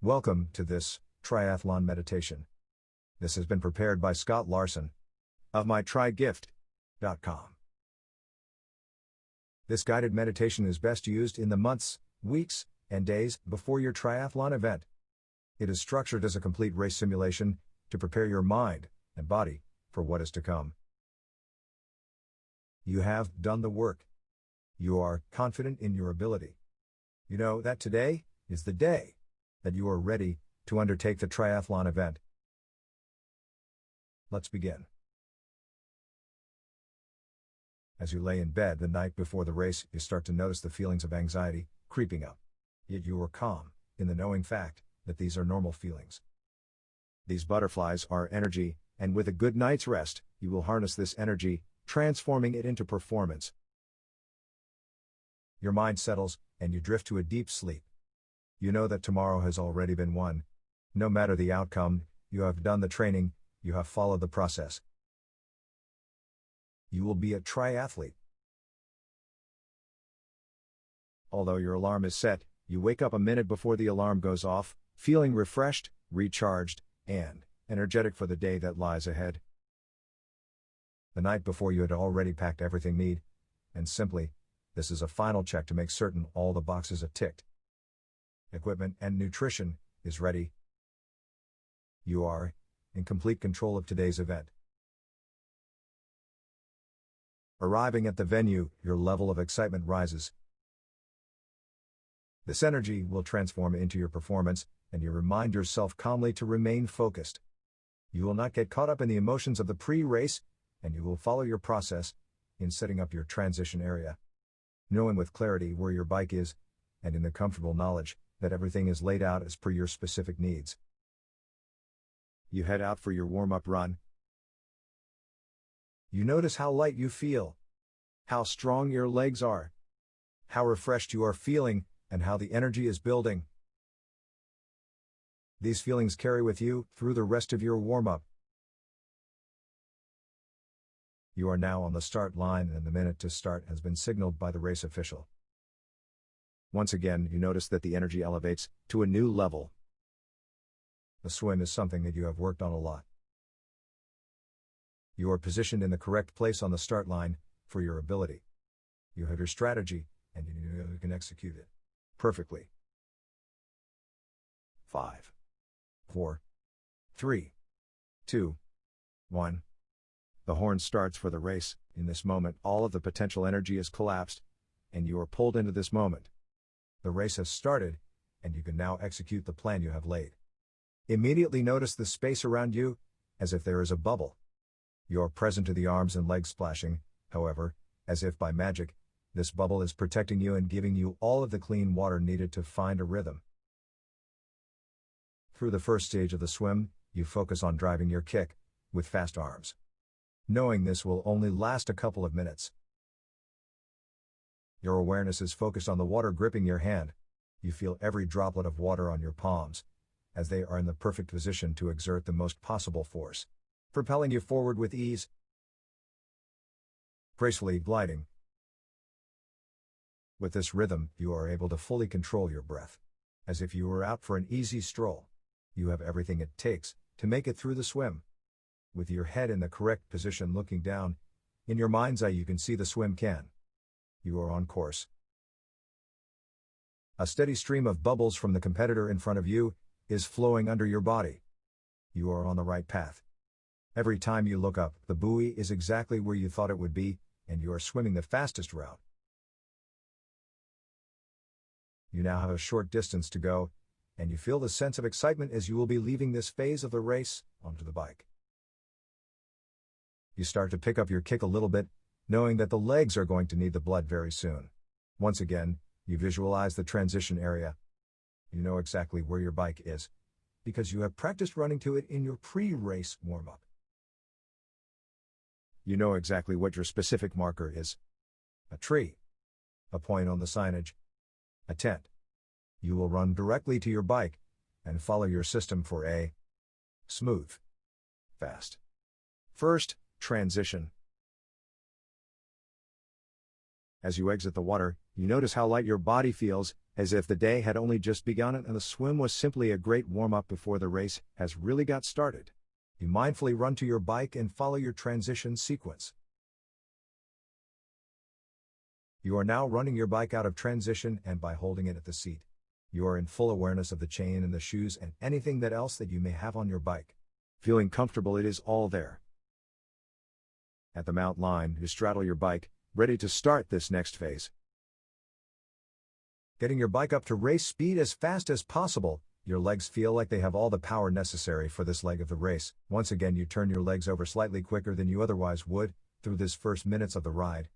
Welcome to this Triathlon Meditation. This has been prepared by Scott Larson of MyTriGift.com. This guided meditation is best used in the months, weeks, and days before your triathlon event. It is structured as a complete race simulation to prepare your mind and body for what is to come. You have done the work. You are confident in your ability. You know that today is the day that you are ready to undertake the triathlon event. Let's begin. As you lay in bed the night before the race, you start to notice the feelings of anxiety creeping up. Yet you are calm in the knowing fact that these are normal feelings. These butterflies are energy, and with a good night's rest, you will harness this energy, transforming it into performance. Your mind settles, and you drift to a deep sleep. You know that tomorrow has already been won. No matter the outcome, you have done the training, you have followed the process. You will be a triathlete. Although your alarm is set, you wake up a minute before the alarm goes off, feeling refreshed, recharged, and energetic for the day that lies ahead. The night before you had already packed everything need, and simply, this is a final check to make certain all the boxes are ticked. Equipment and nutrition is ready. You are in complete control of today's event. Arriving at the venue, your level of excitement rises. This energy will transform into your performance, and you remind yourself calmly to remain focused. You will not get caught up in the emotions of the pre-race, and you will follow your process in setting up your transition area, knowing with clarity where your bike is, and in the comfortable knowledge that everything is laid out as per your specific needs. You head out for your warm-up run. You notice how light you feel, how strong your legs are, how refreshed you are feeling, and how the energy is building. These feelings carry with you through the rest of your warm-up. You are now on the start line, and the minute to start has been signaled by the race official. Once again, you notice that the energy elevates to a new level. The swim is something that you have worked on a lot. You are positioned in the correct place on the start line for your ability. You have your strategy, and you can execute it perfectly. 5, 4, 3, 2, 1. The horn starts for the race. In this moment, all of the potential energy is collapsed, and you are pulled into this moment. The race has started, and you can now execute the plan you have laid. Immediately notice the space around you, as if there is a bubble. You are present to the arms and legs splashing, however, as if by magic, this bubble is protecting you and giving you all of the clean water needed to find a rhythm. Through the first stage of the swim, you focus on driving your kick, with fast arms. Knowing this will only last a couple of minutes. Your awareness is focused on the water gripping your hand. You feel every droplet of water on your palms, as they are in the perfect position to exert the most possible force, propelling you forward with ease, gracefully gliding. With this rhythm, you are able to fully control your breath, as if you were out for an easy stroll. You have everything it takes to make it through the swim. With your head in the correct position looking down, in your mind's eye you can see the swim can. You are on course. A steady stream of bubbles from the competitor in front of you is flowing under your body. You are on the right path. Every time you look up, the buoy is exactly where you thought it would be, and you are swimming the fastest route. You now have a short distance to go, and you feel the sense of excitement as you will be leaving this phase of the race onto the bike. You start to pick up your kick a little bit, knowing that the legs are going to need the blood very soon. Once again, you visualize the transition area. You know exactly where your bike is, because you have practiced running to it in your pre-race warm-up. You know exactly what your specific marker is. A tree. A point on the signage. A tent. You will run directly to your bike, and follow your system for a smooth, fast first transition. As you exit the water, you notice how light your body feels, as if the day had only just begun and the swim was simply a great warm-up before the race has really got started. You mindfully run to your bike and follow your transition sequence. You are now running your bike out of transition, and by holding it at the seat, you are in full awareness of the chain and the shoes and anything else that you may have on your bike. Feeling comfortable, it is all there. At the mount line, you straddle your bike, ready to start this next phase. Getting your bike up to race speed as fast as possible, your legs feel like they have all the power necessary for this leg of the race. Once again, you turn your legs over slightly quicker than you otherwise would, through this first minutes of the ride.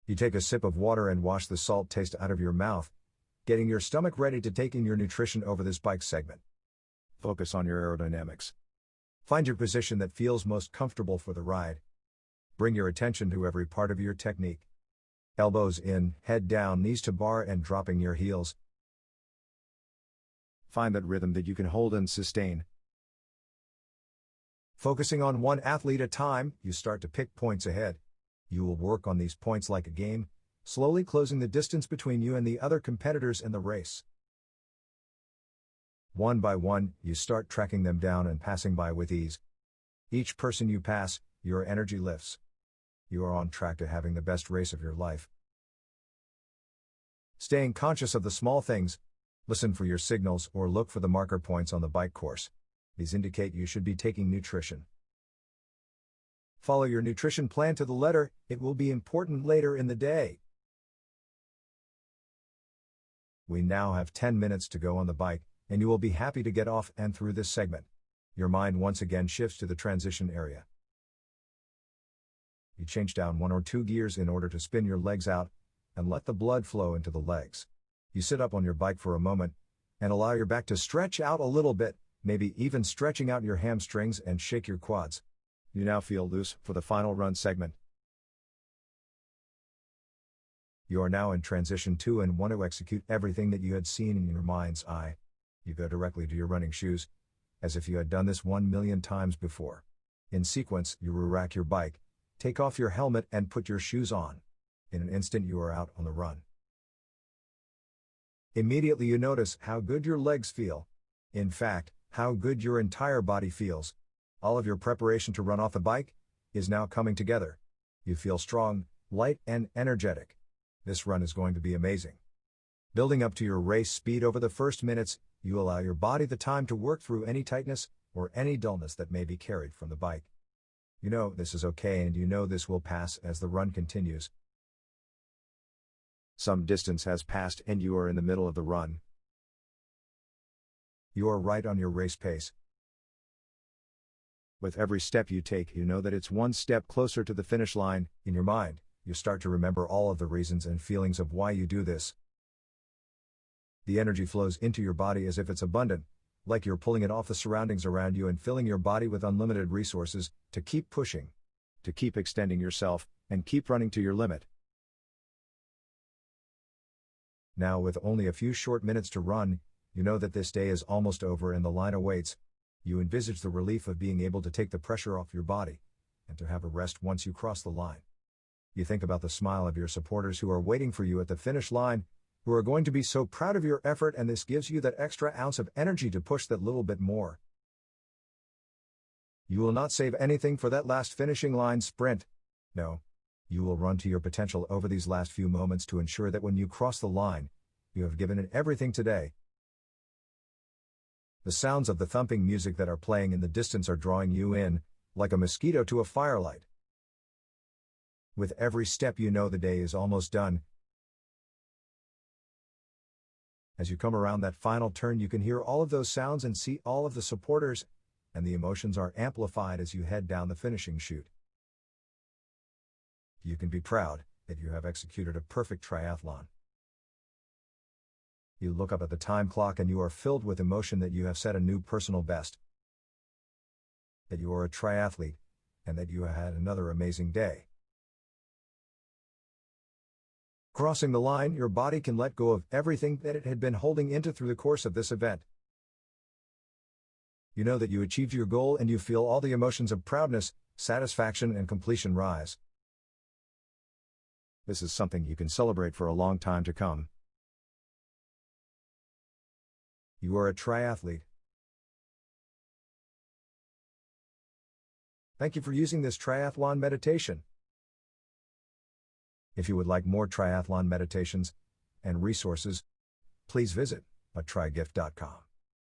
You take a sip of water and wash the salt taste out of your mouth, getting your stomach ready to take in your nutrition over this bike segment. Focus on your aerodynamics. Find your position that feels most comfortable for the ride. Bring your attention to every part of your technique. Elbows in, head down, knees to bar, and dropping your heels. Find that rhythm that you can hold and sustain. Focusing on one athlete at a time, you start to pick points ahead. You will work on these points like a game, slowly closing the distance between you and the other competitors in the race. One by one, you start tracking them down and passing by with ease. Each person you pass, your energy lifts. You are on track to having the best race of your life. Staying conscious of the small things, listen for your signals or look for the marker points on the bike course. These indicate you should be taking nutrition. Follow your nutrition plan to the letter, it will be important later in the day. We now have 10 minutes to go on the bike, and you will be happy to get off and through this segment. Your mind once again shifts to the transition area. You change down 1 or 2 gears in order to spin your legs out, and let the blood flow into the legs. You sit up on your bike for a moment, and allow your back to stretch out a little bit, maybe even stretching out your hamstrings, and shake your quads. You now feel loose for the final run segment. You are now in transition 2 and want to execute everything that you had seen in your mind's eye. You go directly to your running shoes, as if you had done this 1,000,000 times before. In sequence, you rack your bike, take off your helmet and put your shoes on. In an instant you are out on the run. Immediately you notice how good your legs feel. In fact, how good your entire body feels. All of your preparation to run off the bike is now coming together. You feel strong, light, and energetic. This run is going to be amazing. Building up to your race speed over the first minutes, you allow your body the time to work through any tightness or any dullness that may be carried from the bike. You know this is okay, and you know this will pass as the run continues. Some distance has passed and you are in the middle of the run. You are right on your race pace. With every step you take, you know that it's one step closer to the finish line. In your mind, you start to remember all of the reasons and feelings of why you do this. The energy flows into your body as if it's abundant, like you're pulling it off the surroundings around you and filling your body with unlimited resources to keep pushing, to keep extending yourself, and keep running to your limit. Now, with only a few short minutes to run, you know that this day is almost over and the line awaits. You envisage the relief of being able to take the pressure off your body, and to have a rest once you cross the line. You think about the smile of your supporters who are waiting for you at the finish line, who are going to be so proud of your effort, and this gives you that extra ounce of energy to push that little bit more. You will not save anything for that last finishing line sprint. No. You will run to your potential over these last few moments to ensure that when you cross the line, you have given it everything today. The sounds of the thumping music that are playing in the distance are drawing you in, like a mosquito to a firelight. With every step you know the day is almost done. As you come around that final turn, you can hear all of those sounds and see all of the supporters, and the emotions are amplified as you head down the finishing chute. You can be proud that you have executed a perfect triathlon. You look up at the time clock and you are filled with emotion that you have set a new personal best. That you are a triathlete, and that you have had another amazing day. Crossing the line, your body can let go of everything that it had been holding into through the course of this event. You know that you achieved your goal and you feel all the emotions of proudness, satisfaction, and completion rise. This is something you can celebrate for a long time to come. You are a triathlete. Thank you for using this triathlon meditation. If you would like more triathlon meditations and resources, please visit MyTriGift.com.